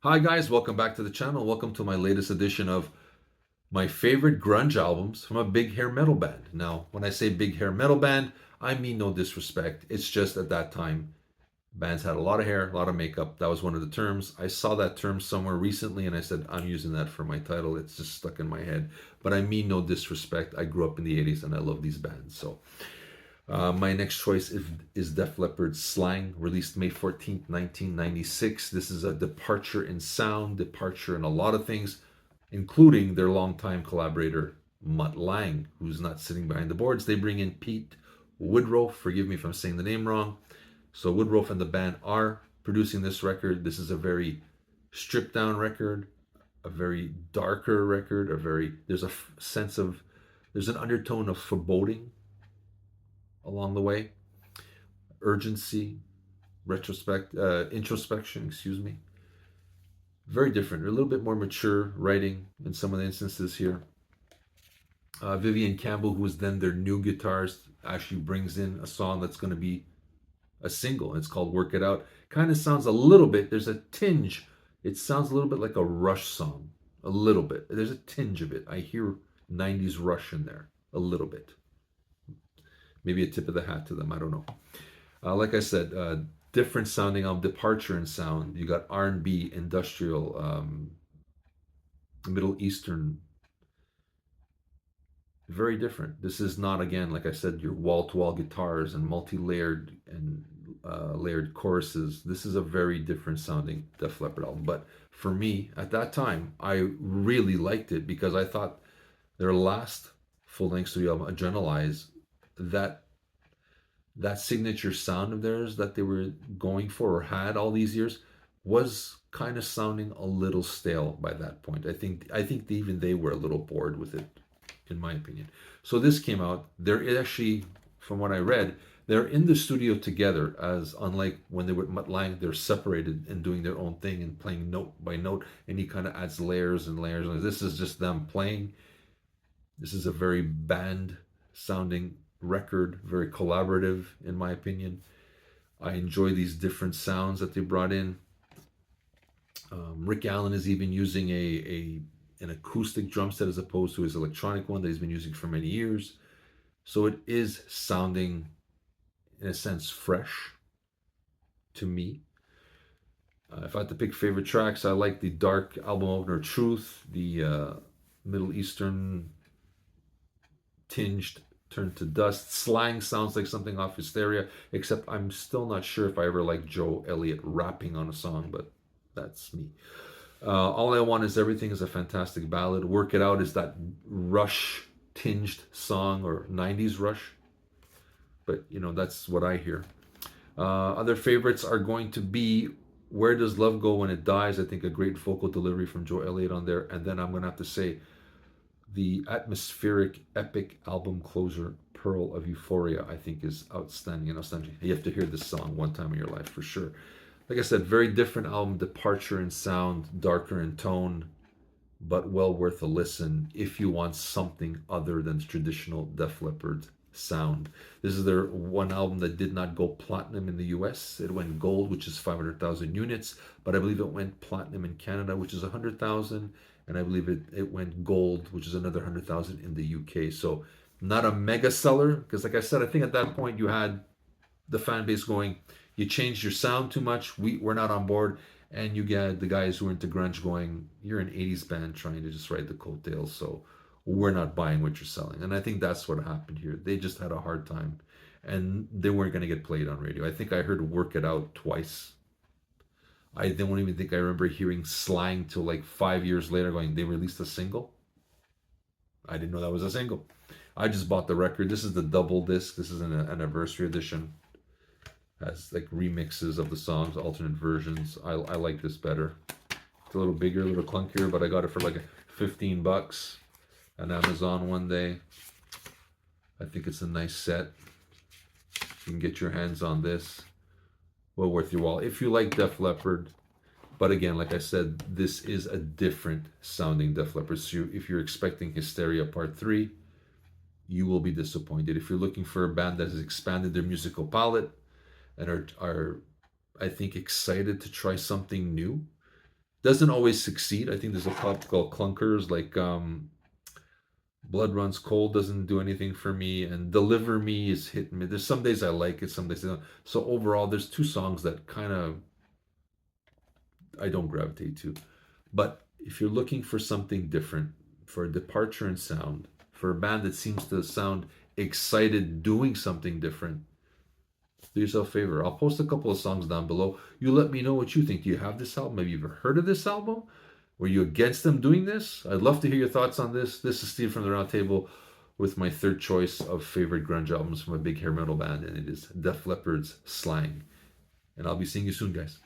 Hi guys, welcome back to the channel. Welcome to my latest edition of my favorite grunge albums from a big hair metal band. Now, when I say big hair metal band, I mean no disrespect. It's just at that time, bands had a lot of hair, a lot of makeup. That was one of the terms. I saw that term somewhere recently and I said, I'm using that for my title. It's just stuck in my head. But I mean no disrespect. I grew up in the 80s and I love these bands. So my next choice is Def Leppard's Slang, released May 14th, 1996. This is a departure in sound, departure in a lot of things, including their longtime collaborator, Mutt Lange, who's not sitting behind the boards. They bring in Pete Woodroffe. Forgive me if I'm saying the name wrong. So Woodroffe and the band are producing this record. This is a very stripped down record, a very darker record, there's a sense of, there's an undertone of foreboding along the way, urgency, introspection, excuse me. Very different, a little bit more mature writing in some of the instances here. Vivian Campbell, who was then their new guitarist, actually brings in a song that's going to be a single. It's called Work It Out. Kind of sounds a little bit, there's a tinge. It sounds a little bit like a Rush song. A little bit. There's a tinge of it. I hear 90s Rush in there. A little bit. Maybe a tip of the hat to them. I don't know. Like I said, different sounding departure in sound. You got R&B, industrial, Middle Eastern. Very different. This is not, again, like I said, your wall-to-wall guitars and multi-layered and layered choruses. This is a very different sounding Def Leppard album. But for me, at that time, I really liked it because I thought their last full-length studio album, Adrenalize, that signature sound of theirs that they were going for or had all these years was kind of sounding a little stale by that point. I think even they were a little bored with it, in my opinion. So this came out. They're actually, from what I read, they're in the studio together, as unlike when they were at Mutt Lange, they're separated and doing their own thing and playing note by note, and he kind of adds layers and layers. And this is just them playing. This is a very band sounding record, very collaborative, in my opinion. I enjoy these different sounds that they brought in. Rick Allen is even using an acoustic drum set as opposed to his electronic one that he's been using for many years. So it is sounding, in a sense, fresh to me. If I had to pick favorite tracks, I like the dark album opener Truth, the Middle Eastern tinged Turn to Dust. Slang sounds like something off Hysteria, except I'm still not sure if I ever liked Joe Elliott rapping on a song, but that's me. All I Want Is Everything is a fantastic ballad. Work It Out is that Rush tinged song, or 90s Rush. But, that's what I hear. Other favorites are going to be Where Does Love Go When It Dies? I think a great vocal delivery from Joe Elliott on there. And then I'm going to have to say the atmospheric, epic album closer, Pearl of Euphoria, I think is outstanding and outstanding. You have to hear this song one time in your life for sure. Like I said, very different album, departure in sound, darker in tone, but well worth a listen if you want something other than traditional Def Leppard sound. This is their one album that did not go platinum in the US. It went gold, which is 500,000 units, but I believe it went platinum in Canada, which is 100,000, and I believe it went gold, which is another 100,000 in the UK. So not a mega seller, because like I said, I think at that point you had the fan base going, you changed your sound too much, we're not on board. And you get the guys who are into grunge going, you're an 80s band trying to just ride the coattails, so we're not buying what you're selling. And I think that's what happened here. They just had a hard time, and they weren't going to get played on radio. I think I heard Work It Out twice. I don't even think I remember hearing Slang till like 5 years later going, they released a single. I didn't know that was a single. I just bought the record. This is the double disc. This is an anniversary edition. Has like remixes of the songs, alternate versions. I like this better. It's a little bigger, a little clunkier, but I got it for like 15 bucks on Amazon one day. I think it's a nice set. You can get your hands on this. Well worth your while if you like Def Leppard. But again, like I said, this is a different sounding Def Leppard. So if you're expecting Hysteria Part 3, you will be disappointed. If you're looking for a band that has expanded their musical palette and are I think excited to try something new, Doesn't always succeed. I think there's a couple clunkers like Blood Runs Cold doesn't do anything for me, and Deliver Me is hit and miss. There's some days I like it, some days I don't. So overall, there's two songs that kind of I don't gravitate to. But if you're looking for something different, for a departure in sound, for a band that seems to sound excited doing something different, do yourself a favor. I'll post a couple of songs down below. You let me know what you think. Do you have this album? Have you ever heard of this album? Were you against them doing this? I'd love to hear your thoughts on this. This is Steve from the Round Table with my third choice of favorite grunge albums from a big hair metal band, and it is Def Leppard's Slang. And I'll be seeing you soon, guys.